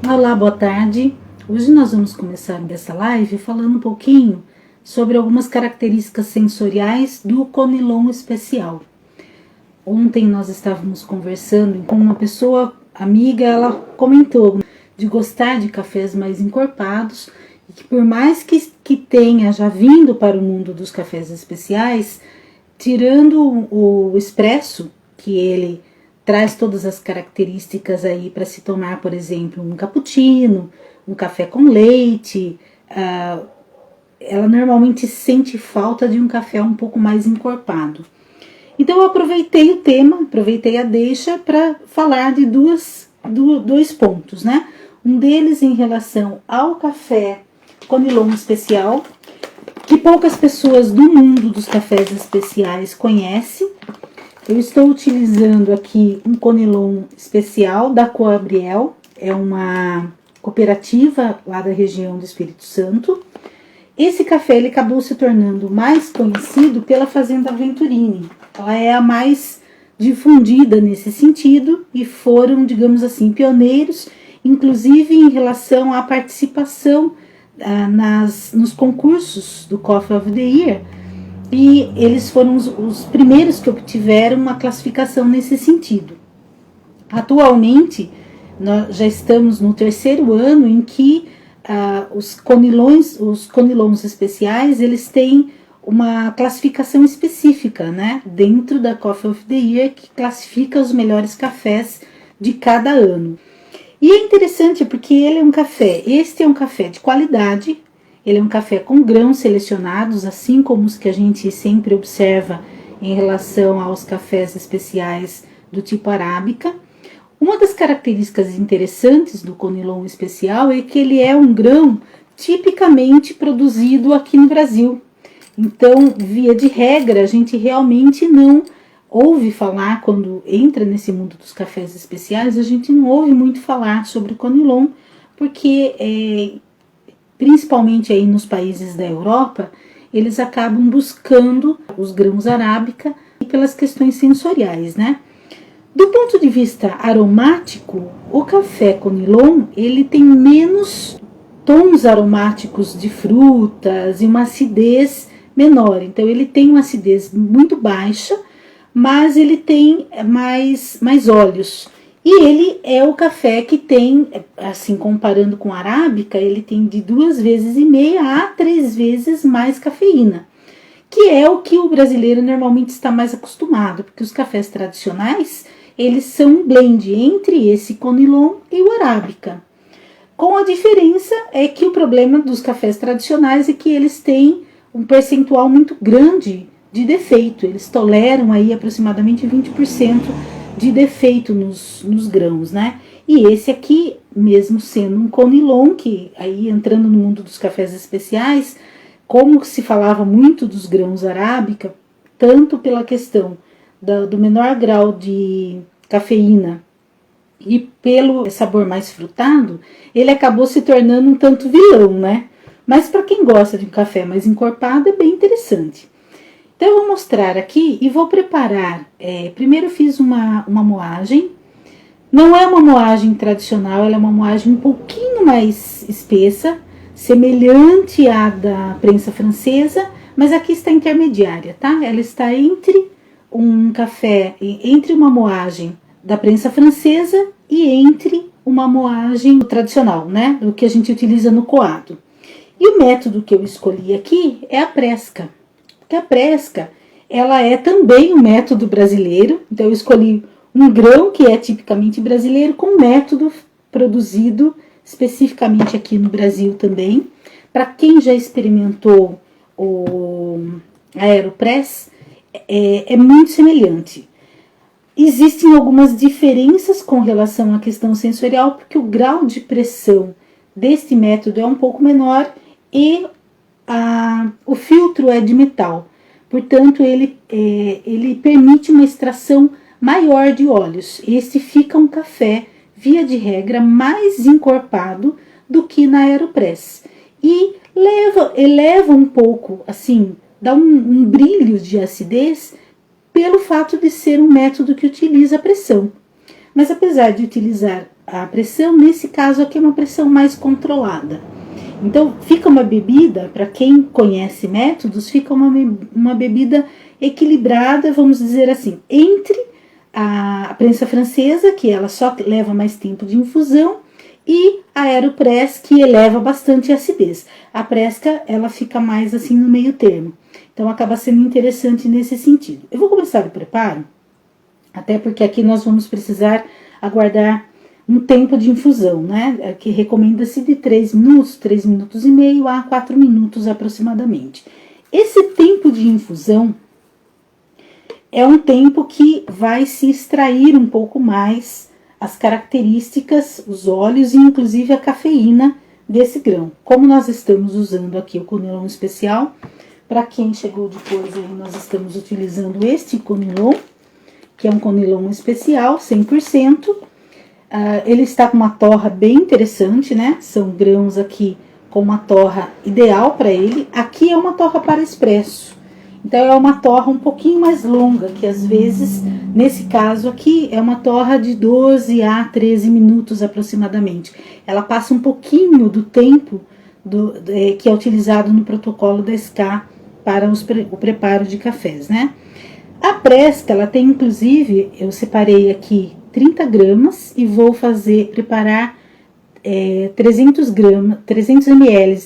Olá, boa tarde. Hoje nós vamos começar essa live falando um pouquinho sobre algumas características sensoriais do Conilon especial. Ontem nós estávamos conversando com uma pessoa amiga, ela comentou de gostar de cafés mais encorpados e que por mais que tenha já vindo para o mundo dos cafés especiais, tirando o expresso, que ele traz todas as características aí para se tomar, por exemplo, um cappuccino, um café com leite. Ela normalmente sente falta de um café um pouco mais encorpado. Então eu aproveitei o tema, aproveitei a deixa para falar de dois pontos, né? Um deles em relação ao café Conilon especial, que poucas pessoas do mundo dos cafés especiais conhecem. Eu estou utilizando aqui um Conilon especial da Coabriel, é uma cooperativa lá da região do Espírito Santo. Esse café ele acabou se tornando mais conhecido pela Fazenda Venturini. Ela é a mais difundida nesse sentido e foram, digamos assim, pioneiros, inclusive em relação à participação nos concursos do Coffee of the Year. E eles foram os primeiros que obtiveram uma classificação nesse sentido. Atualmente, nós já estamos no 3º ano em que os conilons especiais, eles têm uma classificação específica, né, dentro da Coffee of the Year, que classifica os melhores cafés de cada ano. E é interessante porque este é um café de qualidade. Ele é um café com grãos selecionados, assim como os que a gente sempre observa em relação aos cafés especiais do tipo arábica. Uma das características interessantes do Conilon especial é que ele é um grão tipicamente produzido aqui no Brasil. Então, via de regra, a gente realmente não ouve falar, quando entra nesse mundo dos cafés especiais, a gente não ouve muito falar sobre o Conilon, porque principalmente aí nos países da Europa, eles acabam buscando os grãos arábica pelas questões sensoriais, né? Do ponto de vista aromático, o café Conilon, ele tem menos tons aromáticos de frutas e uma acidez menor. Então ele tem uma acidez muito baixa, mas ele tem mais óleos. E ele é o café que tem, assim, comparando com a arábica, ele tem de 2,5 vezes a 3 vezes mais cafeína, que é o que o brasileiro normalmente está mais acostumado, porque os cafés tradicionais, eles são um blend entre esse Conilon e o arábica. Com a diferença é que o problema dos cafés tradicionais é que eles têm um percentual muito grande de defeito, eles toleram aí aproximadamente 20% de defeito nos grãos, né? E esse aqui, mesmo sendo um Conilon, que aí entrando no mundo dos cafés especiais, como se falava muito dos grãos arábica, tanto pela questão do menor grau de cafeína e pelo sabor mais frutado, ele acabou se tornando um tanto vilão, né? Mas para quem gosta de um café mais encorpado, é bem interessante. Então eu vou mostrar aqui e vou preparar, primeiro fiz uma moagem, não é uma moagem tradicional, ela é uma moagem um pouquinho mais espessa, semelhante à da prensa francesa, mas aqui está intermediária, tá? Ela está entre entre uma moagem da prensa francesa e entre uma moagem tradicional, né? Do que a gente utiliza no coado. E o método que eu escolhi aqui é a presca. Porque a presca, ela é também um método brasileiro, então eu escolhi um grão que é tipicamente brasileiro, com um método produzido especificamente aqui no Brasil também. Para quem já experimentou o Aeropress, é muito semelhante. Existem algumas diferenças com relação à questão sensorial, porque o grau de pressão deste método é um pouco menor e o filtro é de metal, portanto ele permite uma extração maior de óleos. Este fica um café, via de mais encorpado do que na Aeropress e eleva um pouco, assim, dá um brilho de acidez pelo fato de ser um método que utiliza pressão. Mas apesar de utilizar a pressão, nesse caso aqui é uma pressão mais controlada. Então, fica uma bebida, para quem conhece métodos, fica uma bebida equilibrada, vamos dizer assim, entre a prensa francesa, que ela só leva mais tempo de infusão, e a Aeropress, que eleva bastante a acidez. A Presca, ela fica mais assim no meio termo. Então, acaba sendo interessante nesse sentido. Eu vou começar o preparo, até porque aqui nós vamos precisar aguardar um tempo de infusão, né? Que recomenda-se de 3 minutos, 3 minutos e meio a 4 minutos aproximadamente. Esse tempo de infusão é um tempo que vai se extrair um pouco mais as características, os óleos e inclusive a cafeína desse grão. Como nós estamos usando aqui o conilon especial, para quem chegou depois aí, nós estamos utilizando este conilon, que é um conilon especial, 100%. Ele está com uma torra bem interessante, né? São grãos aqui com uma torra ideal para ele. Aqui é uma torra para expresso. Então, é uma torra um pouquinho mais longa, que às vezes, nesse caso aqui, é uma torra de 12 a 13 minutos aproximadamente. Ela passa um pouquinho do tempo que é utilizado no protocolo da SCA para o preparo de cafés, né? A Presca, ela tem inclusive, eu separei aqui 30 gramas e vou preparar 300 ml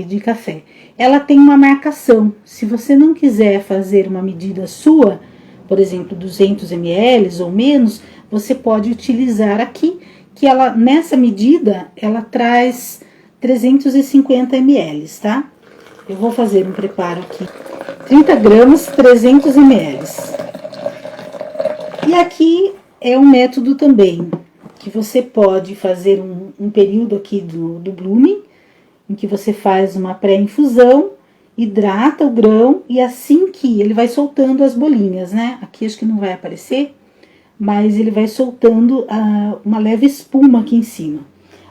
de café. Ela tem uma marcação. Se você não quiser fazer uma medida sua, por exemplo, 200 ml ou menos, você pode utilizar aqui, que ela, nessa medida, ela traz 350 ml, tá? Eu vou fazer um preparo aqui. 30 gramas, 300 ml. E aqui é um método também, que você pode fazer um período aqui do blooming, em que você faz uma pré-infusão, hidrata o grão e assim que ele vai soltando as bolinhas, né? Aqui acho que não vai aparecer, mas ele vai soltando uma leve espuma aqui em cima.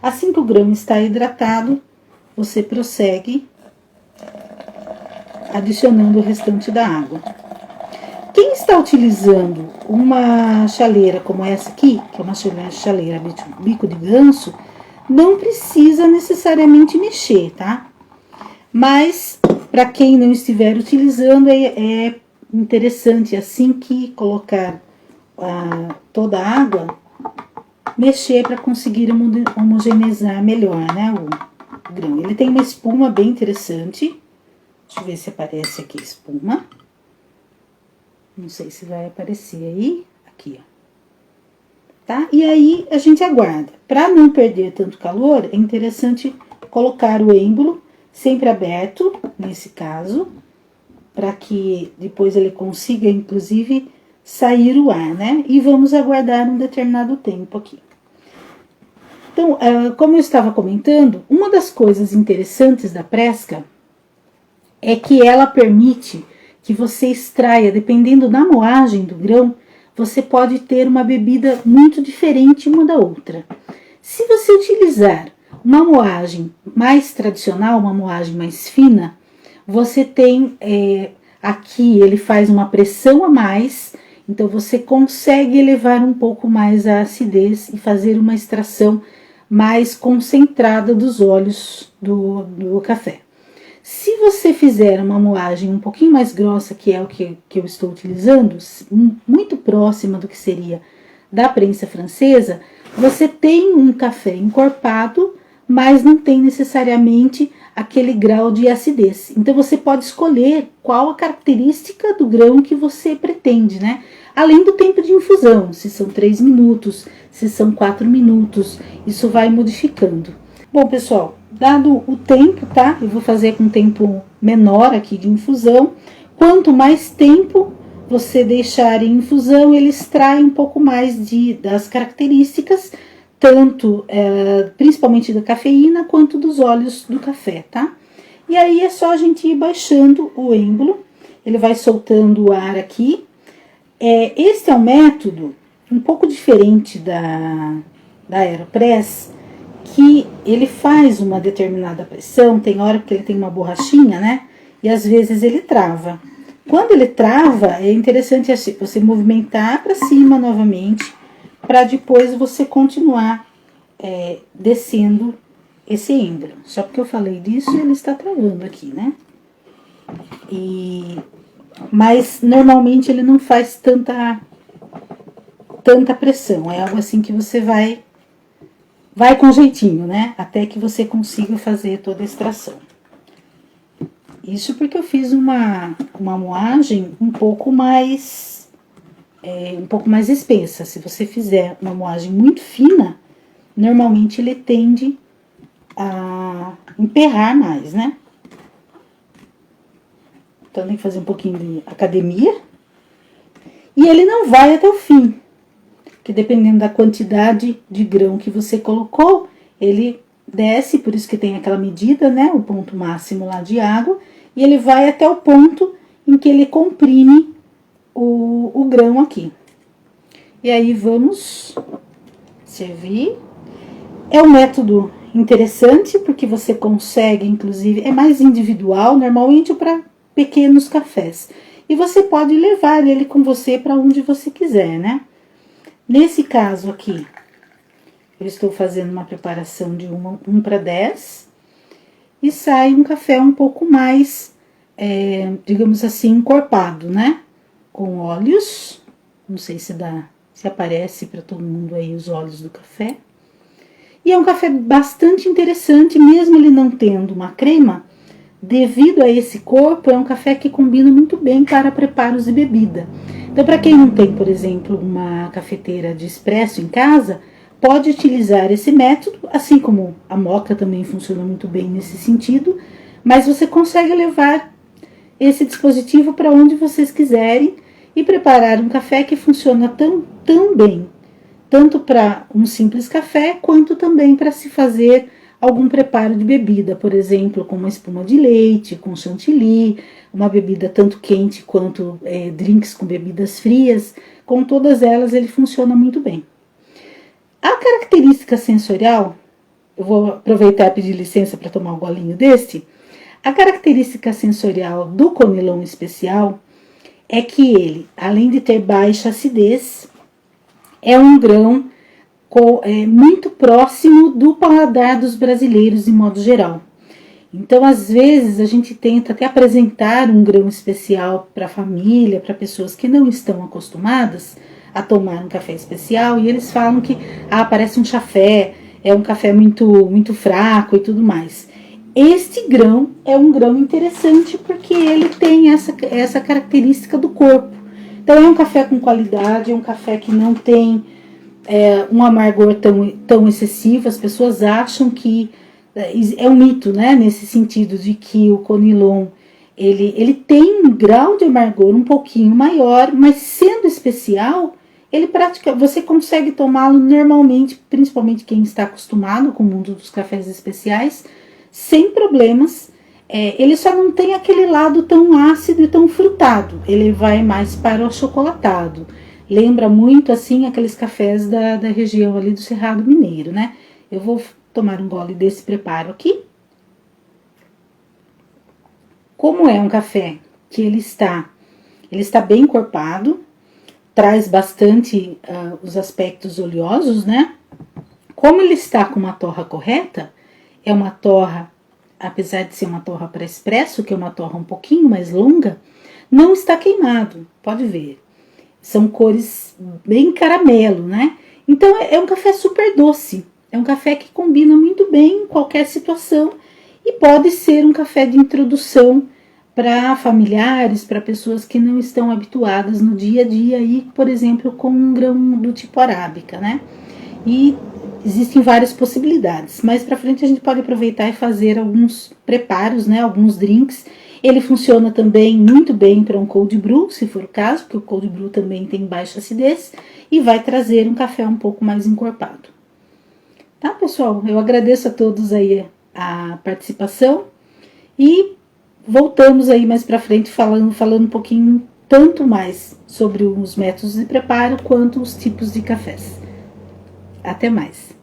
Assim que o grão está hidratado, você prossegue adicionando o restante da água. Quem está utilizando uma chaleira como essa aqui, que é uma chaleira bico de ganso, não precisa necessariamente mexer, tá? Mas, para quem não estiver utilizando, é interessante, assim que colocar toda a água, mexer para conseguir homogeneizar melhor, né, o grão. Ele tem uma espuma bem interessante. Deixa eu ver se aparece aqui a espuma. Não sei se vai aparecer aí. Aqui, ó. Tá? E aí, a gente aguarda. Para não perder tanto calor, é interessante colocar o êmbolo sempre aberto, nesse caso, para que depois ele consiga, inclusive, sair o ar, né? E vamos aguardar um determinado tempo aqui. Então, como eu estava comentando, uma das coisas interessantes da Presca é que ela permite que você extraia, dependendo da moagem do grão, você pode ter uma bebida muito diferente uma da outra. Se você utilizar uma moagem mais tradicional, uma moagem mais fina, você tem, aqui ele faz uma pressão a mais, então você consegue elevar um pouco mais a acidez e fazer uma extração mais concentrada dos óleos do café. Se você fizer uma moagem um pouquinho mais grossa, que é o que eu estou utilizando, muito próxima do que seria da prensa francesa, você tem um café encorpado, mas não tem necessariamente aquele grau de acidez. Então, você pode escolher qual a característica do grão que você pretende, né? Além do tempo de infusão, se são 3 minutos, se são 4 minutos, isso vai modificando. Bom, pessoal, dado o tempo, tá? Eu vou fazer com um tempo menor aqui de infusão. Quanto mais tempo você deixar em infusão, ele extrai um pouco mais das características, tanto, principalmente da cafeína, quanto dos óleos do café, tá? E aí é só a gente ir baixando o êmbolo, ele vai soltando o ar aqui. Este é um método um pouco diferente da Aeropress, que ele faz uma determinada pressão, tem hora que ele tem uma borrachinha, né? E às vezes ele trava. Quando ele trava, é interessante você movimentar para cima novamente, para depois você continuar descendo esse êmbryon. Só porque eu falei disso, ele está travando aqui, né? Mas normalmente ele não faz tanta pressão. É algo assim que você vai com jeitinho, né? Até que você consiga fazer toda a extração. Isso porque eu fiz uma moagem um pouco mais espessa. Se você fizer uma moagem muito fina, normalmente ele tende a emperrar mais, né? Então tem que fazer um pouquinho de academia. E ele não vai até o fim, que dependendo da quantidade de grão que você colocou, ele desce, por isso que tem aquela medida, né? O ponto máximo lá de água, e ele vai até o ponto em que ele comprime o grão aqui. E aí vamos servir. É um método interessante, porque você consegue, inclusive, é mais individual, normalmente para pequenos cafés. E você pode levar ele com você para onde você quiser, né? Nesse caso aqui, eu estou fazendo uma preparação de 1 para 10 e sai um café um pouco mais, digamos assim, encorpado, né? Com óleos, não sei se aparece para todo mundo aí os óleos do café. E é um café bastante interessante, mesmo ele não tendo uma crema, devido a esse corpo, é um café que combina muito bem para preparos de bebida. Então, para quem não tem, por exemplo, uma cafeteira de expresso em casa, pode utilizar esse método, assim como a moca também funciona muito bem nesse sentido, mas você consegue levar esse dispositivo para onde vocês quiserem e preparar um café que funciona tão bem, tanto para um simples café, quanto também para se fazer algum preparo de bebida, por exemplo, com uma espuma de leite, com chantilly, uma bebida tanto quente quanto drinks com bebidas frias. Com todas elas ele funciona muito bem. A característica sensorial, eu vou aproveitar e pedir licença para tomar um golinho desse. A característica sensorial do Conilon especial é que ele, além de ter baixa acidez, é um grão muito próximo do paladar dos brasileiros, de modo geral. Então, às vezes, a gente tenta até apresentar um grão especial para a família, para pessoas que não estão acostumadas a tomar um café especial, e eles falam que parece um chafé, é um café muito fraco e tudo mais. Este grão é um grão interessante porque ele tem essa característica do corpo. Então, é um café com qualidade, é um café que não tem um amargor tão excessivo. As pessoas acham que é um mito, né, nesse sentido de que o Conilon ele tem um grau de amargor um pouquinho maior, mas sendo especial, você consegue tomá-lo normalmente, principalmente quem está acostumado com o mundo dos cafés especiais, sem problemas. Ele só não tem aquele lado tão ácido e tão frutado, ele vai mais para o achocolatado. Lembra muito, assim, aqueles cafés da região ali do Cerrado Mineiro, né? Eu vou tomar um gole desse preparo aqui. Como é um café que ele está bem encorpado, traz bastante os aspectos oleosos, né? Como ele está com uma torra correta, é uma torra, apesar de ser uma torra para expresso, que é uma torra um pouquinho mais longa, não está queimado, pode ver. São cores bem caramelo, né? Então é um café super doce. É um café que combina muito bem em qualquer situação e pode ser um café de introdução para familiares, para pessoas que não estão habituadas no dia a dia, aí, por exemplo, com um grão do tipo arábica, né? E existem várias possibilidades. Mais para frente a gente pode aproveitar e fazer alguns preparos, né? Alguns drinks. Ele funciona também muito bem para um cold brew, se for o caso, porque o cold brew também tem baixa acidez e vai trazer um café um pouco mais encorpado. Tá, pessoal? Eu agradeço a todos aí a participação e voltamos aí mais para frente falando um pouquinho tanto mais sobre os métodos de preparo quanto os tipos de cafés. Até mais!